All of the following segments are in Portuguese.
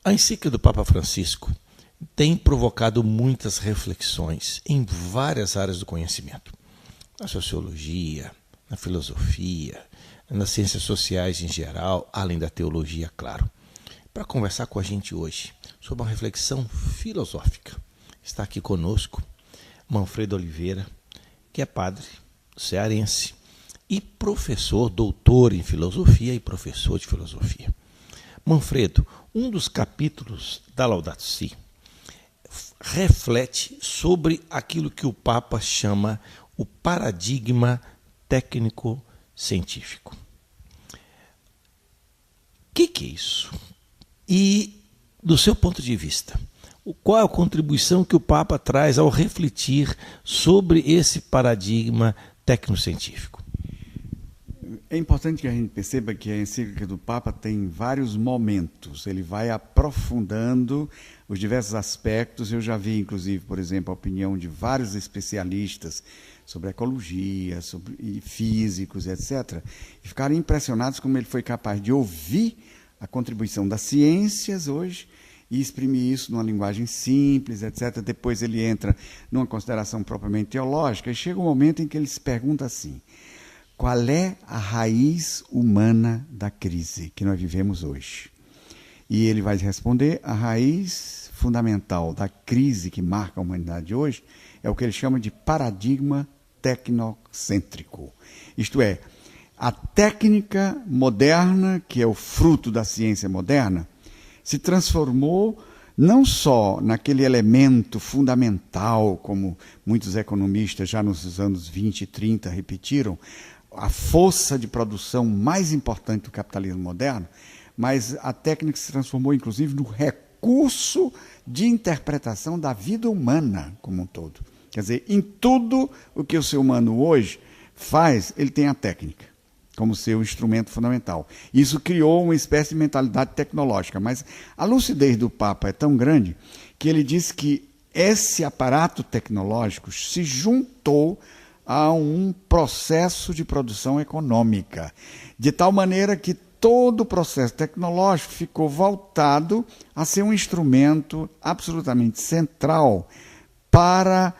A encíclica do Papa Francisco tem provocado muitas reflexões em várias áreas do conhecimento. Na sociologia, na filosofia, nas ciências sociais em geral, além da teologia, claro. Para conversar com a gente hoje sobre uma reflexão filosófica, está aqui conosco Manfredo Oliveira, que é padre cearense e professor, doutor em filosofia e professor de filosofia. Manfredo, um dos capítulos da Laudato Si reflete sobre aquilo que o Papa chama o paradigma técnico-científico. O que é isso? E, do seu ponto de vista, qual é a contribuição que o Papa traz ao refletir sobre esse paradigma técnico-científico? É importante que a gente perceba que a encíclica do Papa tem vários momentos. Ele vai aprofundando os diversos aspectos. Eu já vi, inclusive, por exemplo, a opinião de vários especialistas sobre ecologia, e físicos, etc. E ficaram impressionados como ele foi capaz de ouvir a contribuição das ciências hoje e exprimir isso numa linguagem simples, etc. Depois ele entra numa consideração propriamente teológica e chega um momento em que ele se pergunta assim: qual é a raiz humana da crise que nós vivemos hoje? E ele vai responder: a raiz fundamental da crise que marca a humanidade hoje é o que ele chama de paradigma tecnocêntrico. Isto é, a técnica moderna, que é o fruto da ciência moderna, se transformou não só naquele elemento fundamental, como muitos economistas já nos anos 20 e 30 repetiram, a força de produção mais importante do capitalismo moderno, mas a técnica se transformou, inclusive, no recurso de interpretação da vida humana como um todo. Quer dizer, em tudo o que o ser humano hoje faz, ele tem a técnica como seu instrumento fundamental. Isso criou uma espécie de mentalidade tecnológica, mas a lucidez do Papa é tão grande que ele diz que esse aparato tecnológico se juntou a um processo de produção econômica, de tal maneira que todo o processo tecnológico ficou voltado a ser um instrumento absolutamente central para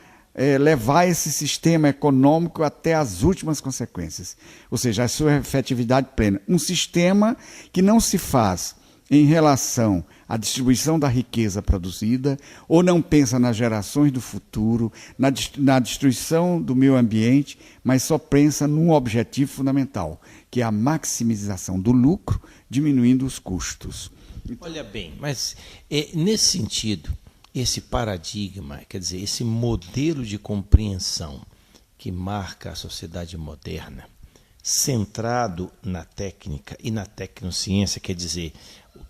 levar esse sistema econômico até as últimas consequências, ou seja, a sua efetividade plena. Um sistema que não se faz em relação à distribuição da riqueza produzida, ou não pensa nas gerações do futuro, na destruição do meio ambiente, mas só pensa num objetivo fundamental, que é a maximização do lucro, diminuindo os custos. Olha bem, mas nesse sentido, esse paradigma, quer dizer, esse modelo de compreensão que marca a sociedade moderna, centrado na técnica e na tecnociência, quer dizer,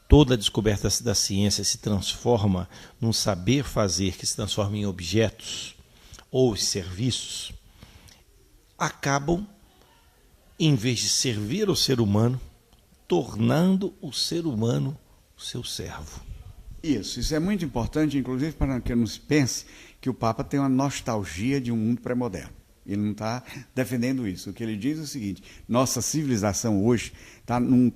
toda a descoberta da ciência se transforma num saber fazer que se transforma em objetos ou serviços, acabam, em vez de servir ao ser humano, tornando o ser humano o seu servo. Isso é muito importante, inclusive para que não se pense que o Papa tem uma nostalgia de um mundo pré-moderno. Ele não está defendendo isso. O que ele diz é o seguinte: nossa civilização hoje está num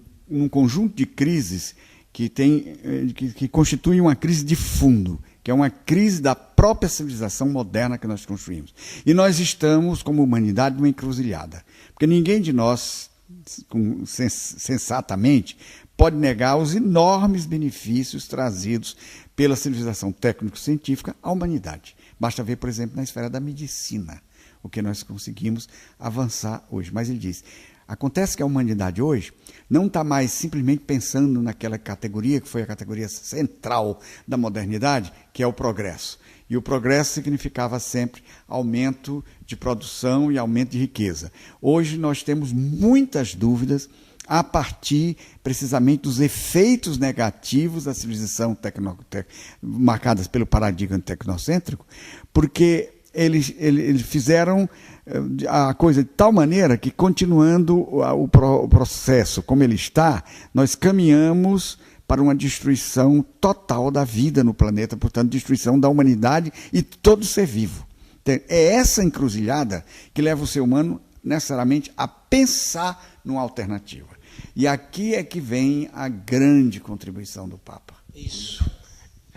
conjunto de crises que constituem uma crise de fundo, que é uma crise da própria civilização moderna que nós construímos. E nós estamos, como humanidade, numa encruzilhada. Porque ninguém de nós, sensatamente, pode negar os enormes benefícios trazidos pela civilização técnico-científica à humanidade. Basta ver, por exemplo, na esfera da medicina, o que nós conseguimos avançar hoje. Mas ele diz, acontece que a humanidade hoje não está mais simplesmente pensando naquela categoria que foi a categoria central da modernidade, que é o progresso. E o progresso significava sempre aumento de produção e aumento de riqueza. Hoje nós temos muitas dúvidas a partir, precisamente, dos efeitos negativos da civilização marcadas pelo paradigma tecnocêntrico, porque eles fizeram a coisa de tal maneira que, continuando o processo como ele está, nós caminhamos para uma destruição total da vida no planeta, portanto, destruição da humanidade e todo ser vivo. Então, é essa encruzilhada que leva o ser humano, necessariamente, a pensar numa alternativa. E aqui é que vem a grande contribuição do Papa. Isso.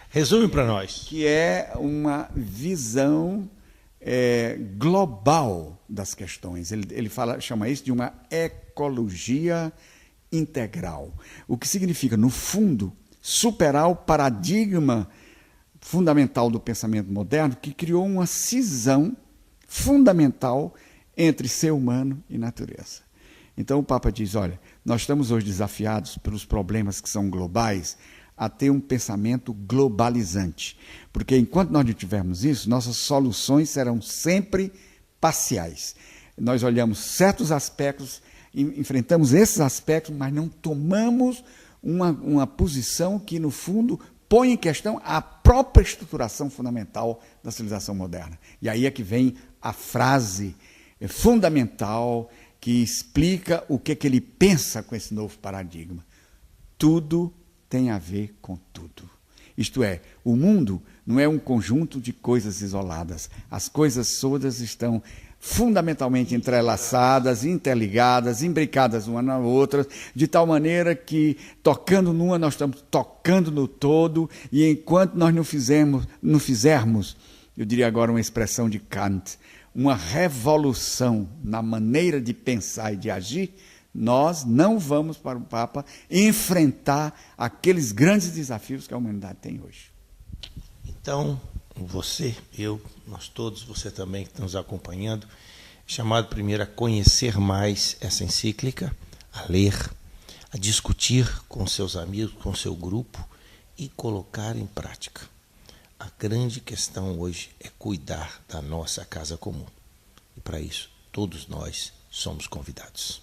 Resume para nós. Que é uma visão global das questões. Ele chama isso de uma ecologia integral. O que significa, no fundo, superar o paradigma fundamental do pensamento moderno, que criou uma cisão fundamental entre ser humano e natureza. Então o Papa diz, olha, nós estamos hoje desafiados pelos problemas que são globais a ter um pensamento globalizante. Porque enquanto nós não tivermos isso, nossas soluções serão sempre parciais. Nós olhamos certos aspectos, enfrentamos esses aspectos, mas não tomamos uma posição que, no fundo, põe em questão a própria estruturação fundamental da civilização moderna. E aí é que vem a frase fundamental que explica o que ele pensa com esse novo paradigma. Tudo tem a ver com tudo. Isto é, o mundo não é um conjunto de coisas isoladas. As coisas todas estão fundamentalmente entrelaçadas, interligadas, imbricadas uma na outra, de tal maneira que, tocando numa, nós estamos tocando no todo, e enquanto nós não fizermos, eu diria agora uma expressão de Kant, uma revolução na maneira de pensar e de agir, nós não vamos para o Papa enfrentar aqueles grandes desafios que a humanidade tem hoje. Então, você, eu, nós todos, você também que está nos acompanhando, chamado primeiro a conhecer mais essa encíclica, a ler, a discutir com seus amigos, com seu grupo e colocar em prática. A grande questão hoje é cuidar da nossa casa comum. E para isso, todos nós somos convidados.